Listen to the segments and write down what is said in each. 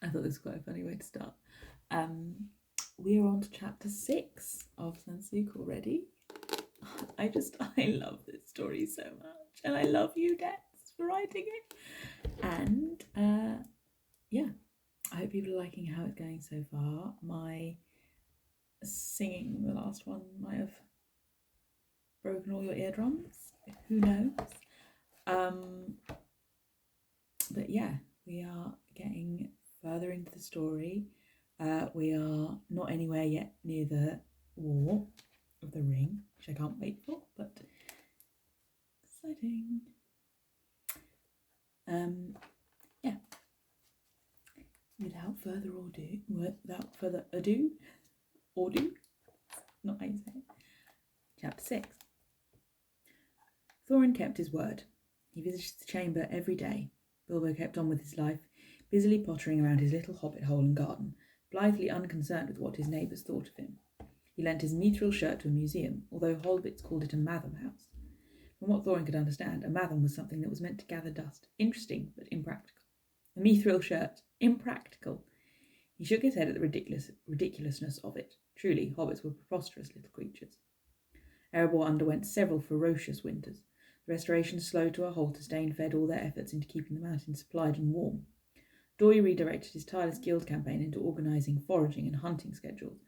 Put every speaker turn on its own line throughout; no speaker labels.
I thought this was quite a funny way to start. We are on to chapter 6 of Sansûkh already. I love this story so much, and I love you, Dex, for writing it. And yeah, I hope people are liking how it's going so far. My singing, the last one, might have broken all your eardrums. Who knows? But yeah, we are getting further into the story. We are not anywhere yet near the War of the Ring, which I can't wait for, but exciting. Yeah. Without further ado, not how you say it. Chapter 6. Thorin kept his word. He visited the chamber every day. Bilbo kept on with his life, busily pottering around his little hobbit hole and garden, blithely unconcerned with what his neighbours thought of him. He lent his mithril shirt to a museum, although hobbits called it a matham house. From what Thorin could understand, a matham was something that was meant to gather dust. Interesting, but impractical. A mithril shirt. Impractical. He shook his head at the ridiculousness of it. Truly, hobbits were preposterous little creatures. Erebor underwent several ferocious winters. The restoration slowed to a halt as Dáin fed all their efforts into keeping the mountains supplied and warm. Dwalin redirected his tireless guild campaign into organising foraging and hunting schedules,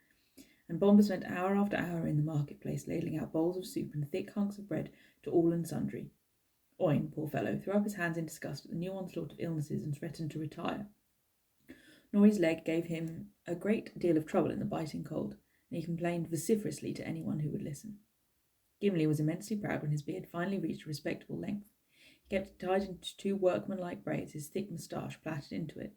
and Bombur spent hour after hour in the marketplace ladling out bowls of soup and thick hunks of bread to all and sundry. Oin, poor fellow, threw up his hands in disgust at the new onslaught of illnesses and threatened to retire. Nori's leg gave him a great deal of trouble in the biting cold, and he complained vociferously to anyone who would listen. Gimli was immensely proud when his beard finally reached a respectable length. He kept it tied into 2 workman-like braids, his thick moustache plaited into it.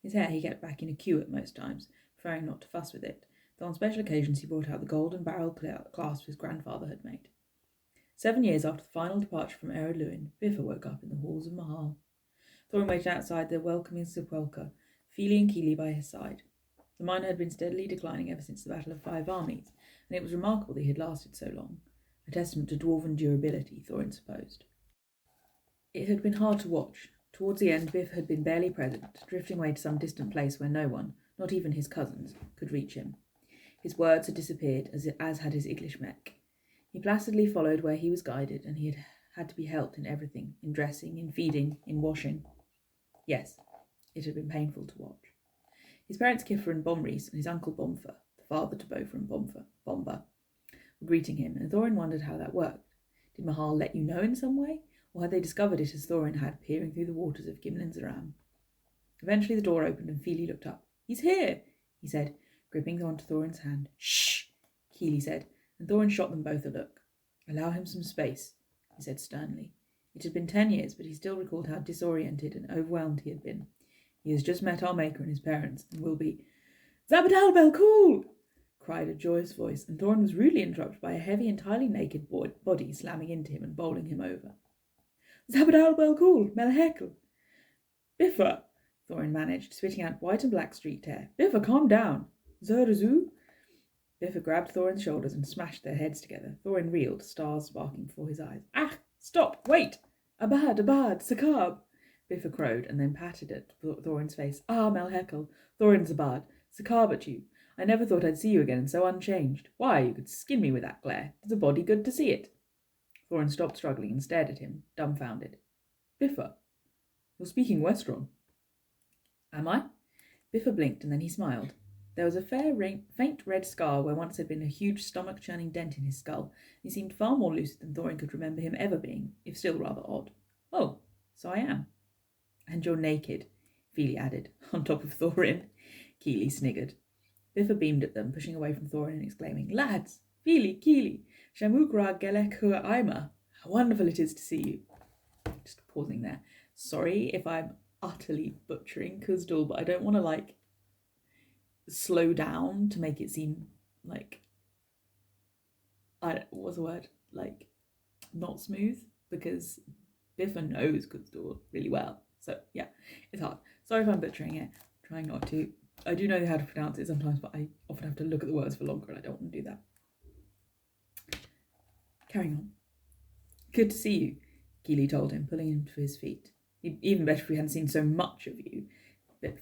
His hair he kept back in a queue at most times, preferring not to fuss with it, though on special occasions he brought out the golden barrel clasp his grandfather had made. 7 years after the final departure from Ered Luin, Bifur woke up in the halls of Mukhuh. Thorin waited outside the welcoming sepulchre, Fili and Kili by his side. The miner had been steadily declining ever since the Battle of 5 Armies, and it was remarkable that he had lasted so long. A testament to dwarven durability, Thorin supposed. It had been hard to watch. Towards the end, Biff had been barely present, drifting away to some distant place where no one, not even his cousins, could reach him. His words had disappeared, as had his ikhuzh. He placidly followed where he was guided, and he had to be helped in everything, in dressing, in feeding, in washing. Yes, it had been painful to watch. His parents Kiffer and Bomrys and his uncle Bomfur, the father to Bofur and Bombur, were greeting him, and Thorin wondered how that worked. Did Mahal let you know in some way, or had they discovered it as Thorin had, peering through the waters of Gimlin's Aram? Eventually the door opened and Fili looked up. "He's here," he said, gripping onto Thorin's hand. "Shh," Kili said, and Thorin shot them both a look. "Allow him some space," he said sternly. It had been 10 years, but he still recalled how disoriented and overwhelmed he had been. He has just met our Maker and his parents, and will be... "Zabadâl belkul!" cried a joyous voice, and Thorin was rudely interrupted by a heavy, entirely naked body slamming into him and bowling him over. "Zabadâl belkul, Melhekhel!" "Bifur," Thorin managed, spitting out white and black streaked hair. "Bifur, calm down." "Turgizu?" Bifur grabbed Thorin's shoulders and smashed their heads together. Thorin reeled, stars sparking before his eyes. "Ah! Stop! Wait! Abbad, Sakhab!" Bifur crowed and then patted at Thorin's face. "Ah, Melhekhel, Thorin's Abbad, Sakhab at you. I never thought I'd see you again and so unchanged. Why, you could skin me with that glare. It's a body good to see it." Thorin stopped struggling and stared at him, dumbfounded. "Bifur, you're speaking Westron." "Am I?" Bifur blinked and then he smiled. There was a faint red scar where once had been a huge stomach-churning dent in his skull. He seemed far more lucid than Thorin could remember him ever being, if still rather odd. "Oh, so I am." "And you're naked," Fili added, on top of Thorin. Kili sniggered. Bifur beamed at them, pushing away from Thorin and exclaiming, "Lads! Fili, Kili, shamukh, ghelekhur, aimâ. How wonderful it is to see you." Just pausing there. Sorry if I'm utterly butchering Khuzdul, but I don't want to, slow down to make it seem what's the word? Not smooth, because Bifur knows Khuzdul really well. So, yeah, it's hard. Sorry if I'm butchering it. I'm trying not to. I do know how to pronounce it sometimes, but I often have to look at the words for longer, and I don't want to do that. Carrying on. "Good to see you," Kili told him, pulling him to his feet. "Even better if we hadn't seen so much of you."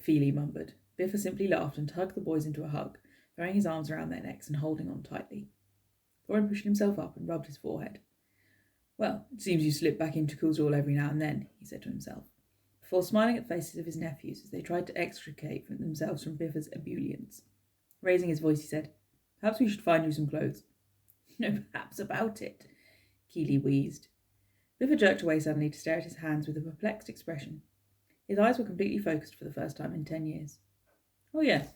Feely mumbled. Biffa simply laughed and tugged the boys into a hug, throwing his arms around their necks and holding on tightly. Thorin pushed himself up and rubbed his forehead. Well, it seems you slip back into Kulzul every now and then, he said to himself, before smiling at the faces of his nephews as they tried to extricate themselves from Biffa's ebullience. Raising his voice, he said, Perhaps we should find you some clothes. No perhaps about it, Keely wheezed. Biffa jerked away suddenly to stare at his hands with a perplexed expression. His eyes were completely focused for the first time in 10 years. Oh, yes.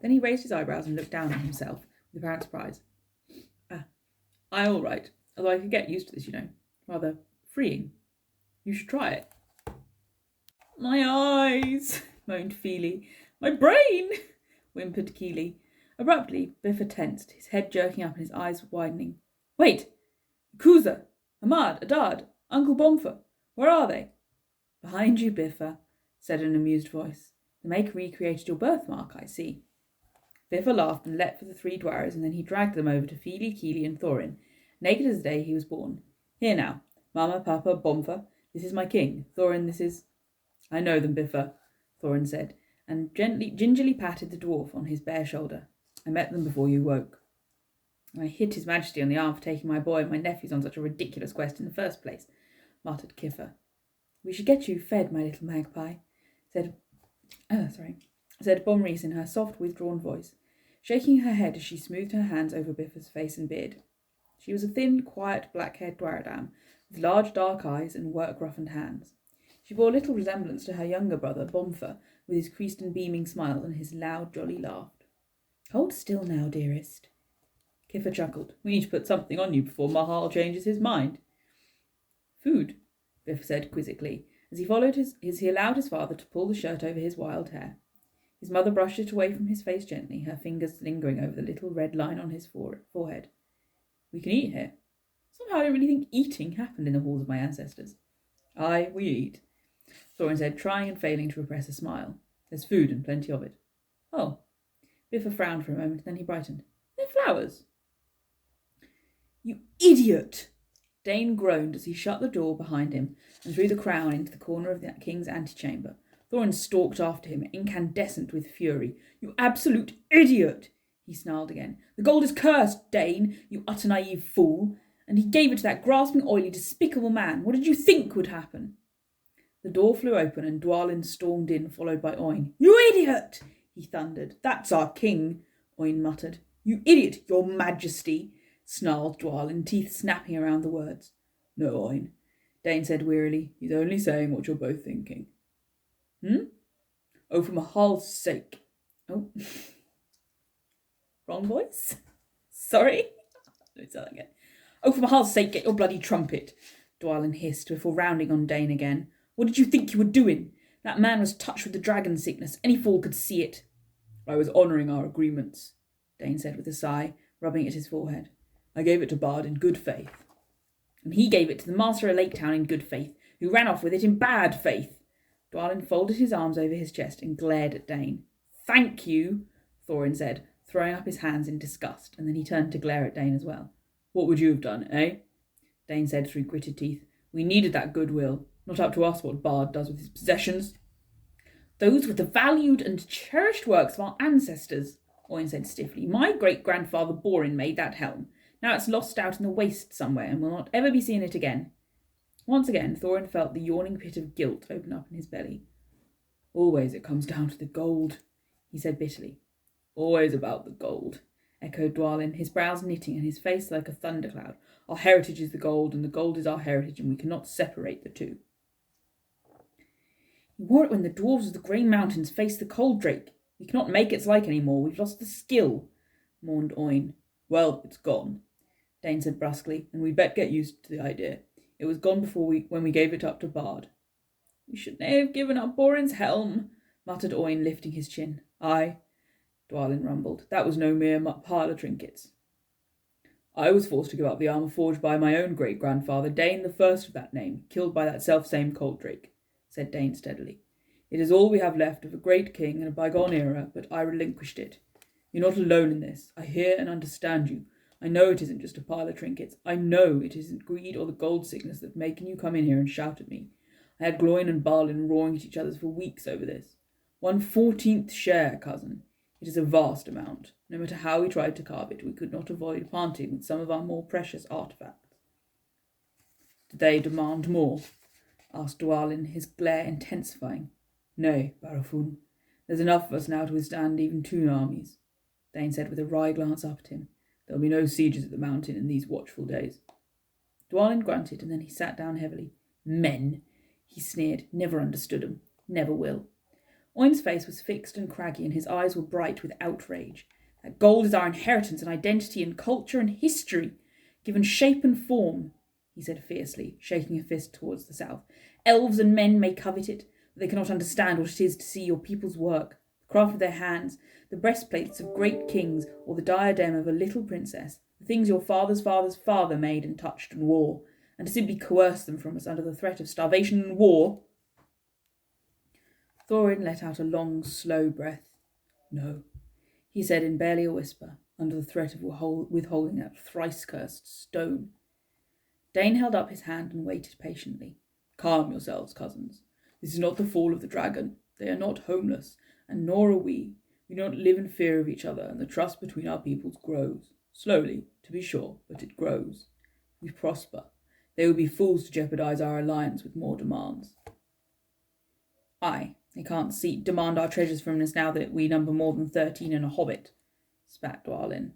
Then he raised his eyebrows and looked down on himself with apparent surprise. Aye, all right. Although I could get used to this, Rather freeing. You should try it. My eyes, moaned Feely. My brain, whimpered Keely. Abruptly, Biffa tensed, his head jerking up and his eyes widening. Wait! Ikhuzh, Abbad, Abbad, Uncle Bomfa, where are they? Behind you, Biffa, said an amused voice. The Maker recreated your birthmark, I see. Biffa laughed and leapt for the 3 dwarves, and then he dragged them over to Feely, Keely, and Thorin, naked as the day he was born. Here now, Mama, Papa, Bomfa, this is my king. Thorin, this is... I know them, Biffa, Thorin said, and gingerly patted the dwarf on his bare shoulder. I met them before you woke. I hit his majesty on the arm for taking my boy and my nephews on such a ridiculous quest in the first place, muttered Kiffer. We should get you fed, my little magpie, said Bomrese in her soft, withdrawn voice, shaking her head as she smoothed her hands over Biffa's face and beard. She was a thin, quiet, black-haired dwarradam, with large dark eyes and work-roughened hands. She bore little resemblance to her younger brother, Bomfa, with his creased and beaming smile and his loud, jolly laugh. Hold still now, dearest. Kiffer chuckled. We need to put something on you before Mahal changes his mind. Food, Biff said quizzically, as he allowed his father to pull the shirt over his wild hair. His mother brushed it away from his face gently, her fingers lingering over the little red line on his forehead. We can eat here. Somehow I don't really think eating happened in the halls of my ancestors. Aye, we eat, Thorin said, trying and failing to repress a smile. There's food and plenty of it. Oh. Biffa frowned for a moment, then he brightened. They're flowers. You idiot! Dáin groaned as he shut the door behind him and threw the crown into the corner of the king's antechamber. Thorin stalked after him, incandescent with fury. You absolute idiot! He snarled again. The gold is cursed, Dáin, you utter naive fool. And he gave it to that grasping, oily, despicable man. What did you think would happen? The door flew open and Dwalin stormed in, followed by Oin. You idiot! He thundered. That's our king, Oin muttered. You idiot, your majesty, snarled Dwalin, teeth snapping around the words. No, Oin, Dáin said wearily. He's only saying what you're both thinking. Oh, for Mahal's sake. Oh. Wrong voice? Sorry? Let me say that again. Oh, for Mahal's sake, get your bloody trumpet, Dwalin hissed before rounding on Dáin again. What did you think you were doing? That man was touched with the dragon sickness. Any fool could see it. I was honouring our agreements, Dáin said with a sigh, rubbing at his forehead. I gave it to Bard in good faith. And he gave it to the master of Lake Town in good faith, who ran off with it in bad faith. Dwalin folded his arms over his chest and glared at Dáin. Thank you, Thorin said, throwing up his hands in disgust, and then he turned to glare at Dáin as well. What would you have done, eh? Dáin said through gritted teeth. We needed that goodwill. Not up to us what Bard does with his possessions. Those were the valued and cherished works of our ancestors, Oin said stiffly. My great-grandfather Borin made that helm. Now it's lost out in the waste somewhere and will not ever be seen it again. Once again, Thorin felt the yawning pit of guilt open up in his belly. Always it comes down to the gold, he said bitterly. Always about the gold, echoed Dwalin, his brows knitting and his face like a thundercloud. Our heritage is the gold, and the gold is our heritage, and we cannot separate the two. You wore it when the dwarves of the Grey Mountains faced the Cold Drake. We cannot make its like any more. We've lost the skill, mourned Oin. Well, it's gone, Dáin said brusquely, and we'd better get used to the idea. It was gone when we gave it up to Bard. We should ne'er have given up Borin's helm, muttered Oin, lifting his chin. Aye, Dwalin rumbled. That was no mere pile of trinkets. I was forced to give up the armour forged by my own great-grandfather, Dáin the first of that name, killed by that self-same Cold Drake, said Dáin steadily. It is all we have left of a great king in a bygone era, but I relinquished it. You're not alone in this. I hear and understand you. I know it isn't just a pile of trinkets. I know it isn't greed or the gold sickness that's making you come in here and shout at me. I had Gloin and Balin roaring at each other for weeks over this. 1/14th share, cousin. It is a vast amount. No matter how we tried to carve it, we could not avoid parting with some of our more precious artifacts. Did they demand more? Asked Dwalin, his glare intensifying. Nay, barufûn. There's enough of us now to withstand even 2 armies, Dáin said with a wry glance up at him. There'll be no sieges at the mountain in these watchful days. Dwalin grunted, and then he sat down heavily. Men, he sneered. Never understood 'em. Never will. Oin's face was fixed and craggy, and his eyes were bright with outrage. That gold is our inheritance and identity and culture and history, given shape and form, he said fiercely, shaking a fist towards the south. Elves and men may covet it, but they cannot understand what it is to see your people's work, the craft of their hands, the breastplates of great kings, or the diadem of a little princess, the things your father's father's father made and touched and wore, and to simply coerce them from us under the threat of starvation and war. Thorin let out a long, slow breath. No, he said in barely a whisper, under the threat of withholding that thrice-cursed stone. Dáin held up his hand and waited patiently. Calm yourselves, cousins. This is not the fall of the dragon. They are not homeless, and nor are we. We do not live in fear of each other, and the trust between our peoples grows. Slowly, to be sure, but it grows. We prosper. They would be fools to jeopardize our alliance with more demands. Aye, they can't demand our treasures from us now that we number more than 13 and a hobbit, spat Dwalin.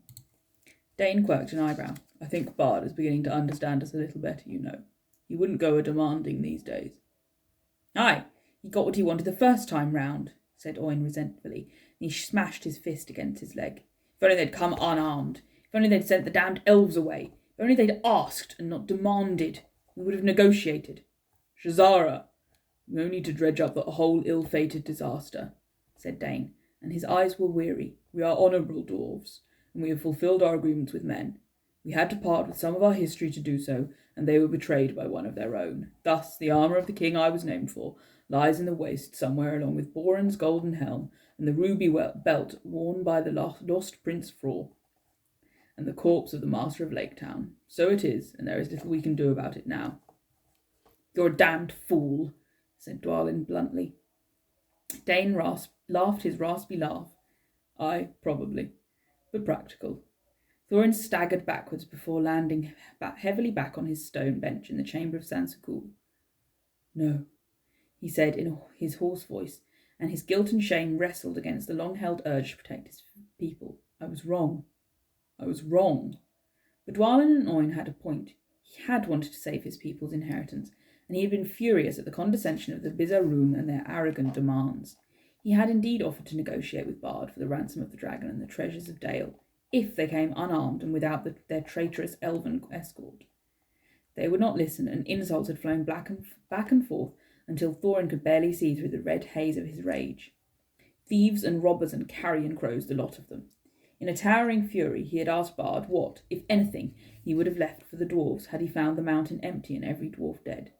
Dáin quirked an eyebrow. I think Bard is beginning to understand us a little better, you know. He wouldn't go a-demanding these days. Aye, he got what he wanted the first time round, said Oin resentfully, and he smashed his fist against his leg. If only they'd come unarmed. If only they'd sent the damned elves away. If only they'd asked and not demanded. We would have negotiated. Shazara, no need to dredge up the whole ill-fated disaster, said Dáin, and his eyes were weary. We are honourable dwarves, and we have fulfilled our agreements with men. We had to part with some of our history to do so, and they were betrayed by one of their own. Thus, the armour of the king I was named for lies in the waste somewhere along with Boren's golden helm and the ruby belt worn by the lost Prince Fror, and the corpse of the master of Laketown. So it is, and there is little we can do about it now. You're a damned fool, said Dwalin bluntly. Dáin laughed his raspy laugh. Aye, probably, but practical. Thorin staggered backwards before landing heavily back on his stone bench in the chamber of Sansûkh. No, he said in his hoarse voice, and his guilt and shame wrestled against the long-held urge to protect his people. I was wrong. But Dwalin and Oin had a point. He had wanted to save his people's inheritance, and he had been furious at the condescension of the Bizarûnh and their arrogant demands. He had indeed offered to negotiate with Bard for the ransom of the dragon and the treasures of Dale, if they came unarmed and without their traitorous elven escort. They would not listen, and insults had flown back and forth until Thorin could barely see through the red haze of his rage. Thieves and robbers and carrion crows, the lot of them. In a towering fury, he had asked Bard what, if anything, he would have left for the dwarves had he found the mountain empty and every dwarf dead.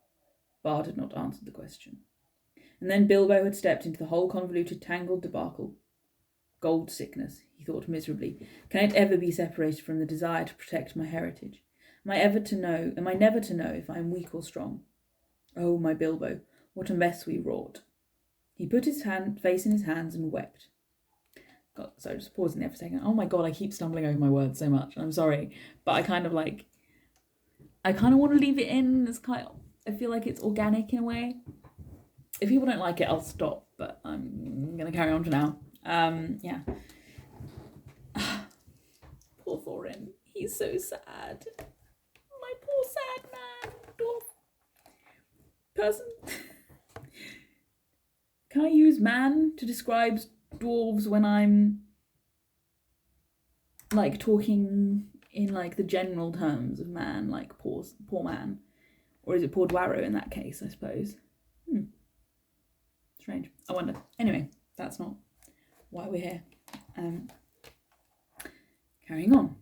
Bard had not answered the question. And then Bilbo had stepped into the whole convoluted, tangled debacle. Gold sickness, he thought miserably. Can it ever be separated from the desire to protect my heritage? Am I never to know if I am weak or strong? Oh, my Bilbo, what a mess we wrought. He put his face in his hands and wept. God, sorry, just pausing there for a second. Oh my God, I keep stumbling over my words so much. I'm sorry, but I kind of want to leave it in. I feel like it's organic in a way. If people don't like it, I'll stop, but I'm going to carry on for now. Yeah. Poor Thorin. He's so sad. My poor sad man. Dwarf. Person. Can I use man to describe dwarves when I'm talking in the general terms of man, like poor man? Or is it poor Dwarrow in that case, I suppose? Strange. I wonder. Anyway, that's not why we're here. Carrying on.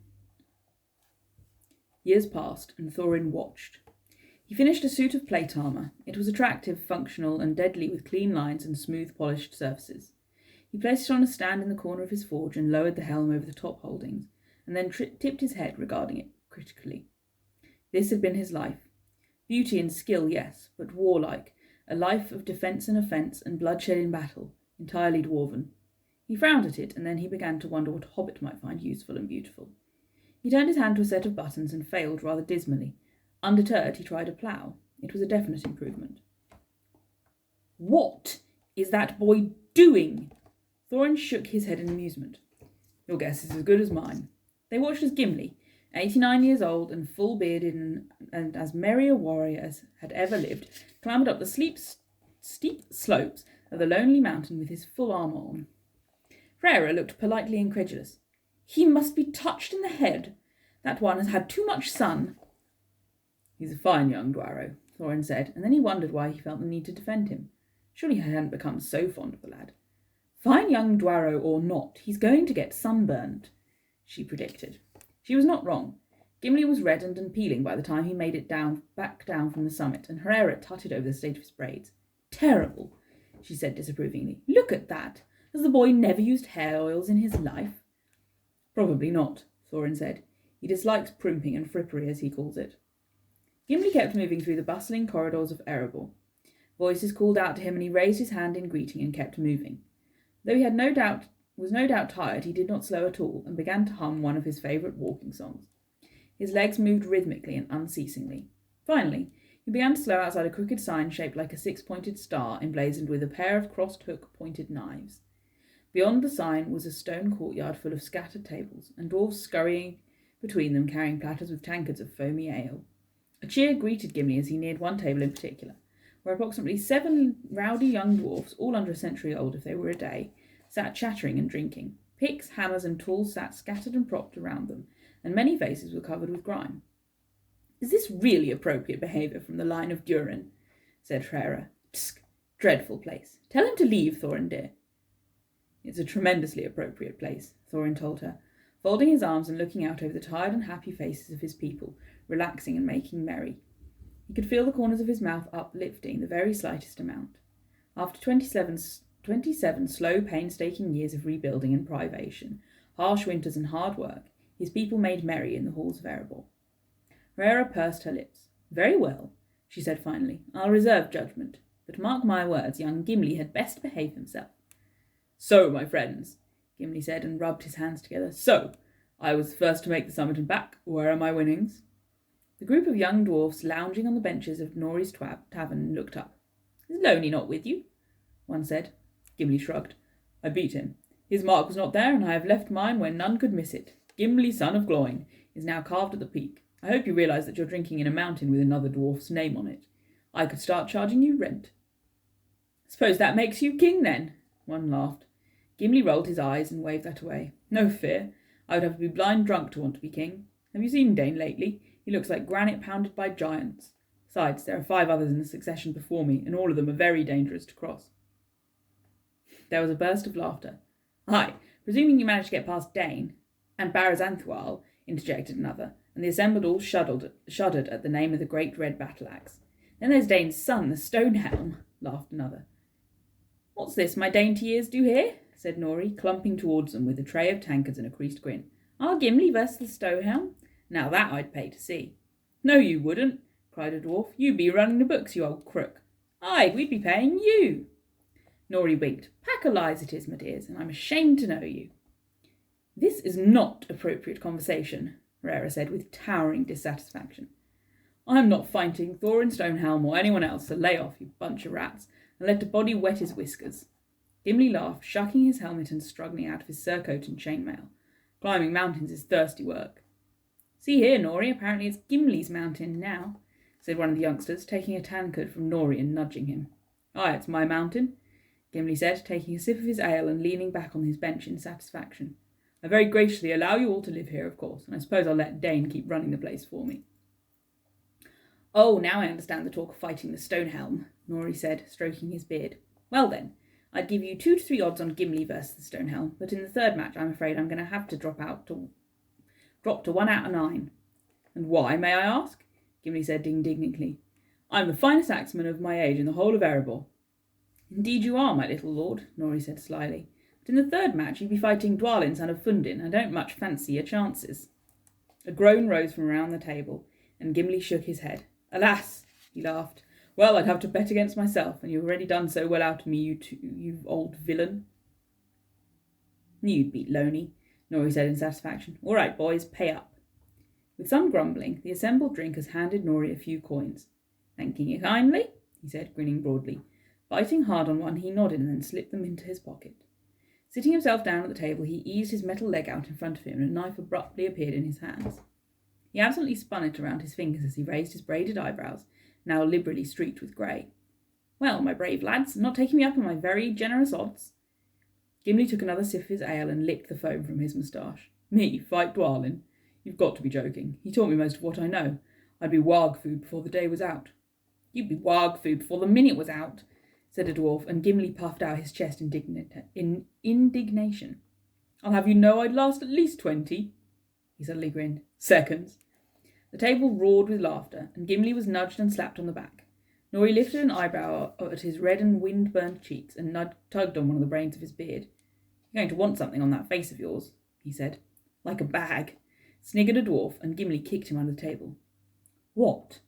Years passed, and Thorin watched. He finished a suit of plate armour. It was attractive, functional, and deadly with clean lines and smooth, polished surfaces. He placed it on a stand in the corner of his forge and lowered the helm over the top holdings, and then tipped his head, regarding it critically. This had been his life. Beauty and skill, yes, but warlike, a life of defence and offence and bloodshed in battle, entirely dwarven. He frowned at it, and then he began to wonder what a hobbit might find useful and beautiful. He turned his hand to a set of buttons and failed rather dismally. Undeterred, he tried a plough. It was a definite improvement. "What is that boy doing?" Thorin shook his head in amusement. "Your guess is as good as mine." They watched as Gimli, 89 years old and full-bearded and as merry a warrior as had ever lived, clambered up the steep slopes of the lonely mountain with his full armour on. Freyra looked politely incredulous. "He must be touched in the head. That one has had too much sun." "He's a fine young Dwaro," Thorin said, and then he wondered why he felt the need to defend him. Surely he hadn't become so fond of the lad. "Fine young Dwaro or not, he's going to get sunburnt," she predicted. She was not wrong. Gimli was reddened and peeling by the time he made it back down from the summit, and Freyra tutted over the state of his braids. "Terrible," she said disapprovingly. "Look at that. Has the boy never used hair oils in his life?" "Probably not," Thorin said. "He dislikes primping and frippery, as he calls it." Gimli kept moving through the bustling corridors of Erebor. Voices called out to him, and he raised his hand in greeting and kept moving. Though he was no doubt tired, he did not slow at all, and began to hum one of his favourite walking songs. His legs moved rhythmically and unceasingly. Finally, he began to slow outside a crooked sign shaped like a six-pointed star, emblazoned with a pair of crossed hook-pointed knives. Beyond the sign was a stone courtyard full of scattered tables, and dwarves scurrying between them carrying platters with tankards of foamy ale. A cheer greeted Gimli as he neared one table in particular, where approximately 7 rowdy young dwarfs, all under a century old if they were a day, sat chattering and drinking. Picks, hammers, and tools sat scattered and propped around them, and many faces were covered with grime. "Is this really appropriate behaviour from the line of Durin?" said Freyra. "Tsk, dreadful place. Tell him to leave, Thorin dear." "It's a tremendously appropriate place," Thorin told her, folding his arms and looking out over the tired and happy faces of his people, relaxing and making merry. He could feel the corners of his mouth uplifting the very slightest amount. After 27 slow, painstaking years of rebuilding and privation, harsh winters and hard work, his people made merry in the halls of Erebor. Freyra pursed her lips. "Very well," she said finally. "I'll reserve judgment, but mark my words, young Gimli had best behave himself." "So, my friends," Gimli said, and rubbed his hands together. "So, I was the first to make the summit and back. Where are my winnings?" The group of young dwarfs lounging on the benches of Nori's tavern looked up. "Is Loney not with you?" one said. Gimli shrugged. "I beat him. His mark was not there, and I have left mine where none could miss it. Gimli, son of Gloin, is now carved at the peak. I hope you realise that you're drinking in a mountain with another dwarf's name on it. I could start charging you rent." "Suppose that makes you king, then?" one laughed. Gimli rolled his eyes and waved that away. "No fear. I would have to be blind drunk to want to be king. Have you seen Dáin lately? He looks like granite pounded by giants. Besides, there are 5 others in the succession before me, and all of them are very dangerous to cross." There was a burst of laughter. "Aye, presuming you managed to get past Dáin." "And Baruzanthwal," interjected another, and the assembled all shuddered at the name of the great red battle-axe. "Then there's Dane's son, the Stonehelm," laughed another. "What's this my dainty ears do here?" said Nori, clumping towards them with a tray of tankards and a creased grin. "Our Gimli versus the Stonehelm? Now that I'd pay to see." "No, you wouldn't," cried a dwarf. "You'd be running the books, you old crook." "Aye, we'd be paying you." Nori winked. "Pack of lies it is, my dears, and I'm ashamed to know you." "This is not appropriate conversation," Freyra said with towering dissatisfaction. "I'm not fighting Thorin Stonehelm or anyone else, so lay off, you bunch of rats, and let a body wet his whiskers." Gimli laughed, shucking his helmet and struggling out of his surcoat and chainmail. "Climbing mountains is thirsty work." "See here, Nori, apparently it's Gimli's mountain now," said one of the youngsters, taking a tankard from Nori and nudging him. "Aye, it's my mountain," Gimli said, taking a sip of his ale and leaning back on his bench in satisfaction. "I very graciously allow you all to live here, of course, and I suppose I'll let Dáin keep running the place for me." "Oh, now I understand the talk of fighting the Stonehelm," Nori said, stroking his beard. "Well then, I'd give you 2 to 3 odds on Gimli versus the Stonehelm, but in the third match I'm afraid I'm going to have to drop to 1 out of 9. "And why, may I ask?" Gimli said indignantly. "I'm the finest axeman of my age in the whole of Erebor." "Indeed you are, my little lord," Nori said slyly. "But in the third match you'd be fighting Dwalin, son of Fundin. I don't much fancy your chances." A groan rose from around the table, and Gimli shook his head. "Alas," he laughed, Well, I'd have to bet against myself, and you've already done so well out of me, you old villain. You'd beat Loney, Nori said in satisfaction. All right, boys, pay up. With some grumbling, the assembled drinkers handed Nori a few coins. Thanking you kindly, he said, grinning broadly. Biting hard on one, he nodded and then slipped them into his pocket. Sitting himself down at the table, he eased his metal leg out in front of him, and a knife abruptly appeared in his hands. He absently spun it around his fingers as he raised his braided eyebrows, now liberally streaked with grey. Well, my brave lads, not taking me up on my very generous odds? Gimli took another sip of his ale and licked the foam from his moustache. Me, fight Dwalin? You've got to be joking. He taught me most of what I know. I'd be warg food before the day was out. You'd be warg food before the minute was out, said a dwarf, and Gimli puffed out his chest in indignation. I'll have you know I'd last at least 20. He suddenly grinned. Seconds. The table roared with laughter, and Gimli was nudged and slapped on the back. Nori lifted an eyebrow at his red and wind-burned cheeks and tugged on one of the braids of his beard. You're going to want something on that face of yours, he said. Like a bag, sniggered a dwarf, and Gimli kicked him under the table. What,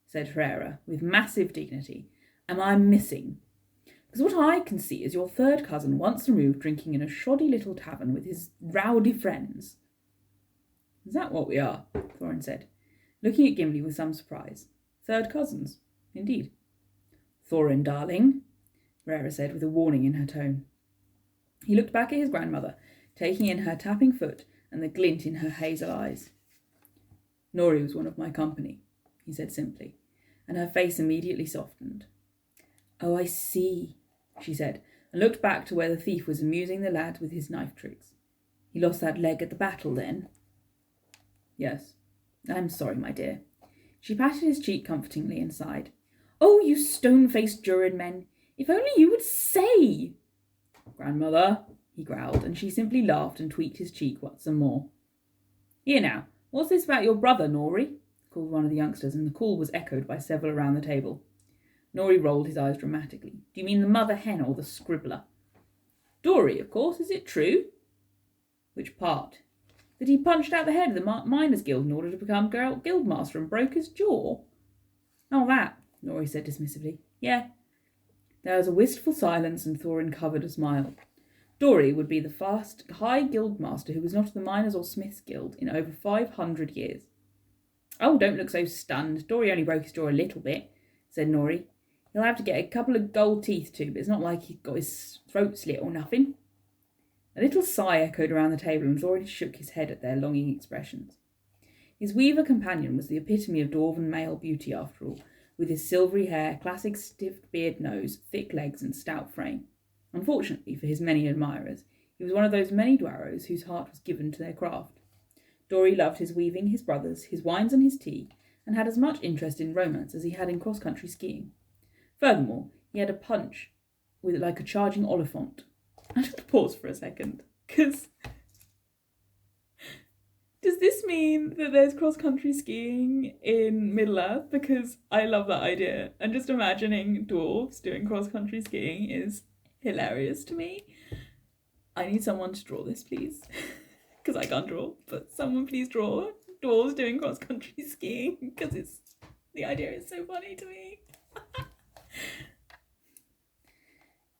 said Freyra, with massive dignity, am I missing? Because what I can see is your third cousin once removed drinking in a shoddy little tavern with his rowdy friends. Is that what we are? Thorin said, looking at Gimli with some surprise. Third cousins, indeed. Thorin, darling, Freyra said with a warning in her tone. He looked back at his grandmother, taking in her tapping foot and the glint in her hazel eyes. Nori was one of my company, he said simply, and her face immediately softened. Oh, I see, she said, and looked back to where the thief was amusing the lad with his knife tricks. He lost that leg at the battle, then? Yes. I'm sorry, my dear. She patted his cheek comfortingly and sighed. Oh, you stone-faced Durin men! If only you would say! Grandmother, he growled, and she simply laughed and tweaked his cheek some more. Here now, what's this about your brother, Nori? Called one of the youngsters, and the call was echoed by several around the table. Nori rolled his eyes dramatically. Do you mean the mother hen or the scribbler? Dory, of course. Is it true? Which part? That he punched out the head of the Miners' Guild in order to become guildmaster and broke his jaw? Oh, that, Nori said dismissively. Yeah. There was a wistful silence, and Thorin covered a smile. Dory would be the first high guildmaster who was not of the Miners' or Smiths' Guild in over 500 years. Oh, don't look so stunned. Dory only broke his jaw a little bit, said Nori. He'll have to get a couple of gold teeth too, but it's not like he's got his throat slit or nothing. A little sigh echoed around the table, and Thorin shook his head at their longing expressions. His weaver companion was the epitome of dwarven male beauty, after all, with his silvery hair, classic stiff beard nose, thick legs, and stout frame. Unfortunately for his many admirers, he was one of those many dwarrows whose heart was given to their craft. Dory loved his weaving, his brothers, his wines and his tea, and had as much interest in romance as he had in cross-country skiing. Furthermore, he had a punch with like a charging oliphant. I have to pause for a second, because does this mean that there's cross-country skiing in Middle-earth? Because I love that idea, and just imagining dwarves doing cross-country skiing is hilarious to me. I need someone to draw this, please, because I can't draw, but someone please draw dwarves doing cross-country skiing, because the idea is so funny to me.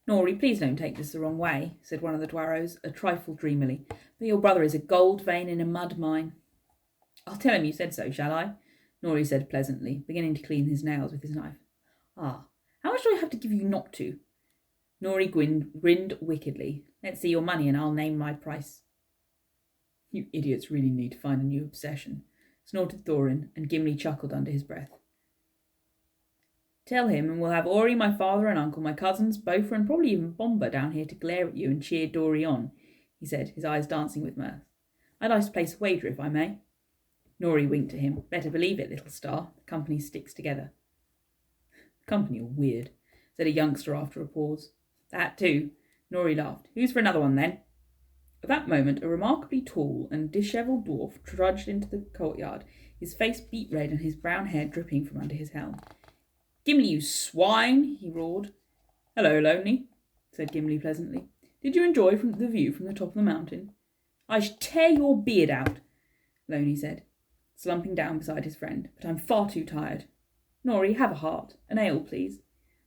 Nori, please don't take this the wrong way, said one of the dwarrows, a trifle dreamily, but your brother is a gold vein in a mud mine. I'll tell him you said so, shall I? Nori said pleasantly, beginning to clean his nails with his knife. Ah, how much do I have to give you not to? Nori grinned wickedly. Let's see your money and I'll name my price. You idiots really need to find a new obsession, snorted Thorin, and Gimli chuckled under his breath. Tell him, and we'll have Ori, my father and uncle, my cousins, Bofur, and probably even Bomba down here to glare at you and cheer Dory on, he said, his eyes dancing with mirth. I'd like to place a wager, if I may. Nori winked at him. Better believe it, little star. The company sticks together. The company are weird, said a youngster after a pause. That too. Nori laughed. Who's for another one, then? At that moment, a remarkably tall and dishevelled dwarf trudged into the courtyard, his face beet red and his brown hair dripping from under his helm. Gimli, you swine, he roared. Hello, Lonely, said Gimli pleasantly. Did you enjoy the view from the top of the mountain? I should tear your beard out, Lonely said, slumping down beside his friend, but I'm far too tired. Nori, have a heart. An ale, please.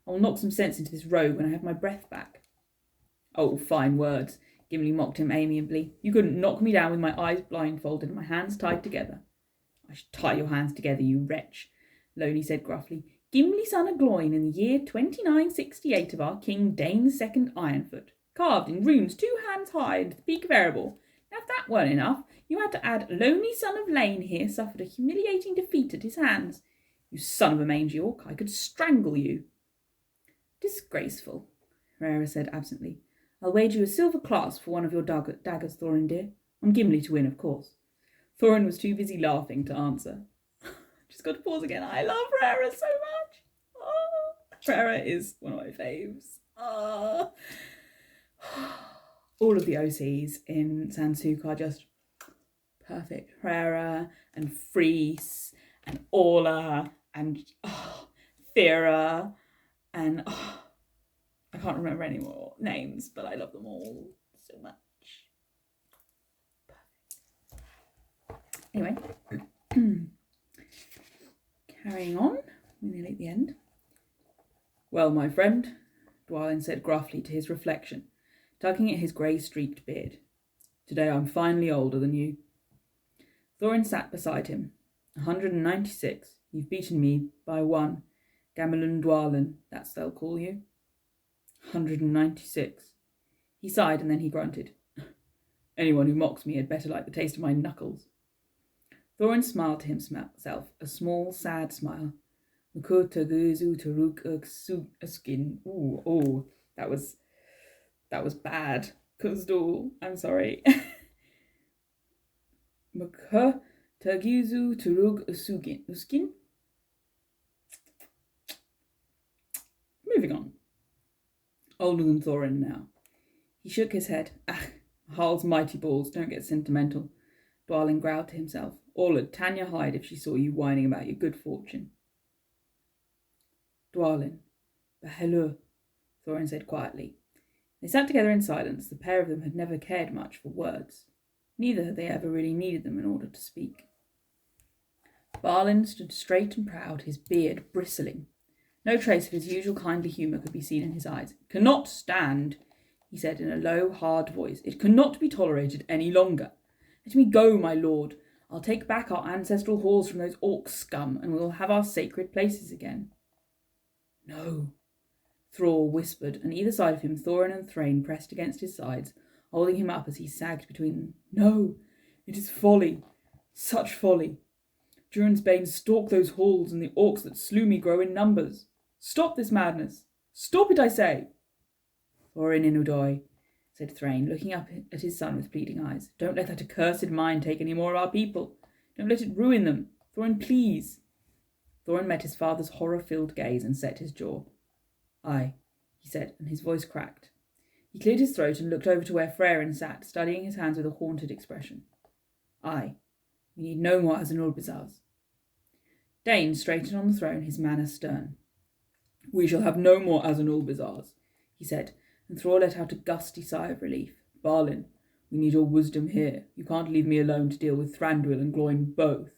I will knock some sense into this rogue when I have my breath back. Oh, fine words, Gimli mocked him amiably. You couldn't knock me down with my eyes blindfolded and my hands tied together. I should tie your hands together, you wretch, Loni said gruffly. Gimli son of Gloin in the year 2968 of our king Dáin II Ironfoot, carved in runes 2 hands high into the peak of Erebor. Now if that weren't enough, you had to add Loni son of Lane here suffered a humiliating defeat at his hands. You son of a mangy orc, I could strangle you. Disgraceful, Rhaera said absently. I'll wager you a silver clasp for one of your daggers, Thorin dear. On Gimli to win, of course. Thorin was too busy laughing to answer. Just got to pause again. I love Rhaera so much. Oh, Rhaera is one of my faves. Oh. All of the OCs in Sansûkh are just perfect. Rhaera and Freese and Orla and Thera and I can't remember any more names, but I love them all so much. Perfect. Anyway, carrying on, we're nearly at the end. Well, my friend, Dwalin said gruffly to his reflection, tugging at his grey-streaked beard. Today I'm finally older than you. Thorin sat beside him. 196. You've beaten me by 1. Gamilûn Dwalin, that's they'll call you. 196. He sighed and then he grunted. Anyone who mocks me had better like the taste of my knuckles. Thorin smiled to himself, a small, sad smile. Mukhuh, turgizu, turug, usgin. Ooh, that was bad. Ukhuzdul, I'm sorry. Mukhuh, turgizu, turug, usgin. Moving on. Older than Thorin now. He shook his head. Harl's mighty balls, don't get sentimental. Dwalin growled to himself. Orla'd Tanya hide if she saw you whining about your good fortune. Dwalin, bâhel, Thorin said quietly. They sat together in silence. The pair of them had never cared much for words. Neither had they ever really needed them in order to speak. Balin stood straight and proud, his beard bristling. No trace of his usual kindly humour could be seen in his eyes. Cannot stand, he said in a low, hard voice. It cannot be tolerated any longer. Let me go, my lord. I'll take back our ancestral halls from those orc scum, and we will have our sacred places again. No, Thrall whispered, and either side of him Thorin and Thrain pressed against his sides, holding him up as he sagged between them. No, it is folly, such folly. Durin's Bane stalk those halls, and the orcs that slew me grow in numbers. Stop this madness. Stop it, I say. Thorin inùdoy, said Thrain, looking up at his son with pleading eyes. Don't let that accursed mind take any more of our people. Don't let it ruin them. Thorin, please. Thorin met his father's horror-filled gaze and set his jaw. Aye, he said, and his voice cracked. He cleared his throat and looked over to where Frerin sat, studying his hands with a haunted expression. Aye, we need no more Azanulbizars. Dáin straightened on the throne, his manner stern. We shall have no more Azanulbizars, he said, and Thrall let out a gusty sigh of relief. Balin, we need your wisdom here. You can't leave me alone to deal with Thranduil and Gloin both.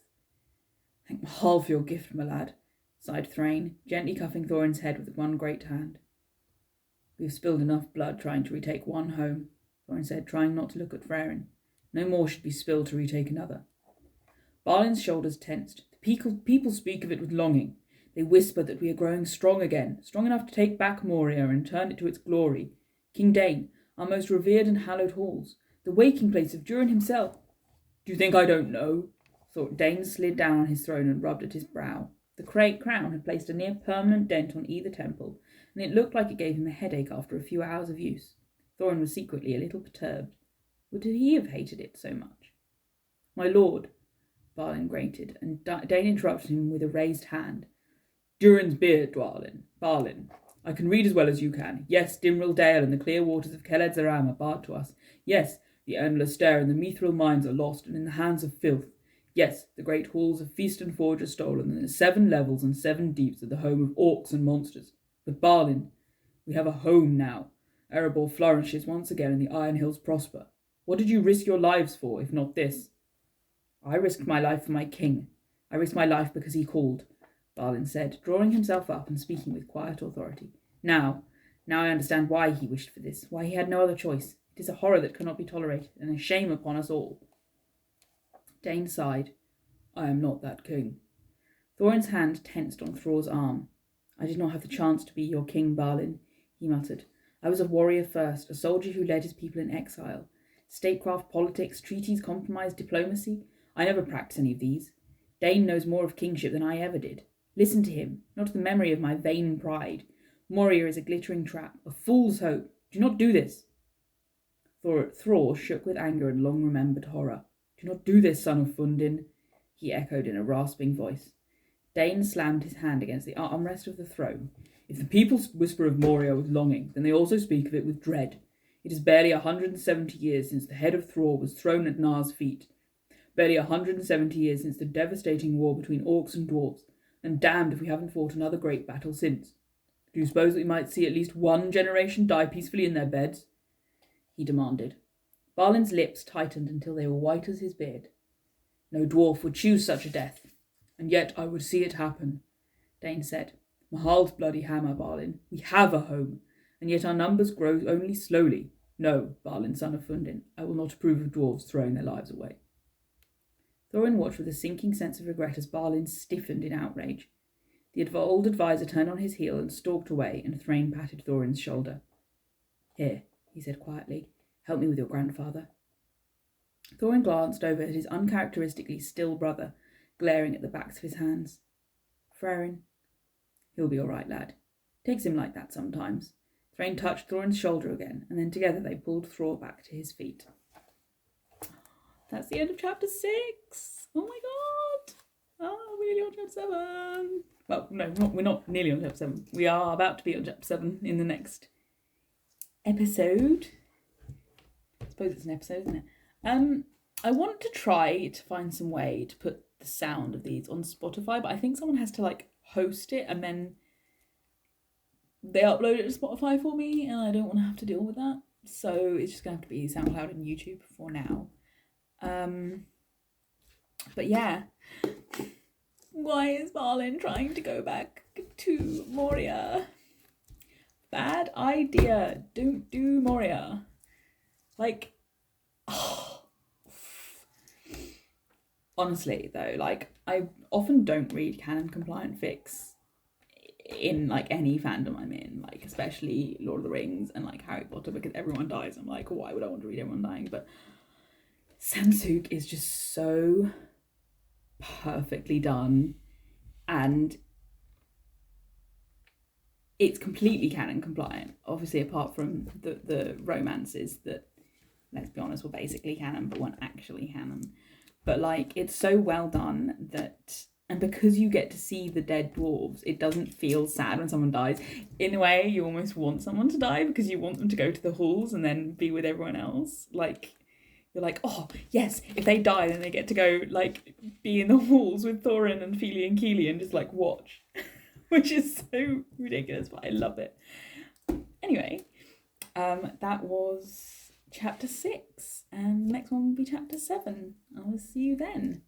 Thank Mahal for your gift, my lad, sighed Thrain, gently cuffing Thorin's head with one great hand. We've spilled enough blood trying to retake one home, Thorin said, trying not to look at Frerin. No more should be spilled to retake another. Balin's shoulders tensed. The people speak of it with longing. They whisper that we are growing strong again, strong enough to take back Moria and turn it to its glory. King Dáin, our most revered and hallowed halls, the waking place of Durin himself. Do you think I don't know? Thought Dáin slid down on his throne and rubbed at his brow. The crown had placed a near-permanent dent on either temple, and it looked like it gave him a headache after a few hours of use. Thorin was secretly a little perturbed. Would he have hated it so much? My lord, Balin grated, and Dáin interrupted him with a raised hand. Durin's beard, Balin. I can read as well as you can. Yes, Dimril Dale and the clear waters of Keled Zaram are barred to us. Yes, the endless stair and the mithril mines are lost and in the hands of filth. Yes, the great halls of Feast and Forge are stolen, and the 7 levels and 7 deeps are the home of orcs and monsters. But Balin, we have a home now. Erebor flourishes once again and the Iron Hills prosper. What did you risk your lives for, if not this? I risked my life for my king. I risked my life because he called, Dwalin said, drawing himself up and speaking with quiet authority. Now I understand why he wished for this, why he had no other choice. It is a horror that cannot be tolerated, and a shame upon us all. Dáin sighed. I am not that king. Thorin's hand tensed on Thror's arm. I did not have the chance to be your king, Dwalin, he muttered. I was a warrior first, a soldier who led his people in exile. Statecraft, politics, treaties, compromise, diplomacy. I never practiced any of these. Dáin knows more of kingship than I ever did. Listen to him, not to the memory of my vain pride. Moria is a glittering trap, a fool's hope. Do not do this. Thror shook with anger and long-remembered horror. Do not do this, son of Fundin, he echoed in a rasping voice. Dáin slammed his hand against the armrest of the throne. If the people whisper of Moria with longing, then they also speak of it with dread. It is barely 170 years since the head of Thror was thrown at Nar's feet. Barely 170 years since the devastating war between orcs and dwarves, and damned if we haven't fought another great battle since. Do you suppose that we might see at least one generation die peacefully in their beds? He demanded. Dwalin's lips tightened until they were white as his beard. No dwarf would choose such a death. And yet I would see it happen, Dáin said. Mahal's bloody hammer, Dwalin. We have a home, and yet our numbers grow only slowly. No, Dwalin, son of Fundin, I will not approve of dwarves throwing their lives away. Thorin watched with a sinking sense of regret as Dwalin stiffened in outrage. The old advisor turned on his heel and stalked away, and Thrain patted Thorin's shoulder. Here, he said quietly, help me with your grandfather. Thorin glanced over at his uncharacteristically still brother, glaring at the backs of his hands. Thrain, he'll be all right, lad. Takes him like that sometimes. Thrain touched Thorin's shoulder again, and then together they pulled Thror back to his feet. That's the end of chapter 6. Oh my god. We're nearly on chapter 7. Well, no, we're not nearly on chapter 7. We are about to be on chapter 7 in the next episode. I suppose it's an episode, isn't it? I want to try to find some way to put the sound of these on Spotify, but I think someone has to host it and then they upload it to Spotify for me, and I don't want to have to deal with that. So it's just going to have to be SoundCloud and YouTube for now. But yeah. Why is Dwalin trying to go back to Moria? Bad idea. Don't do Moria. Honestly, though, I often don't read canon compliant fics in any fandom I'm in, especially Lord of the Rings and Harry Potter, because everyone dies. I'm why would I want to read everyone dying? But Sansûkh is just so perfectly done, and it's completely canon compliant, obviously, apart from the romances that, let's be honest, were basically canon but weren't actually canon. But it's so well done that, and because you get to see the dead dwarves, it doesn't feel sad when someone dies. In a way, you almost want someone to die because you want them to go to the halls and then be with everyone else. You're oh, yes, if they die, then they get to go, be in the halls with Thorin and Fili and Kili and just, watch. Which is so ridiculous, but I love it. Anyway, that was chapter 6, and the next one will be chapter 7. I will see you then.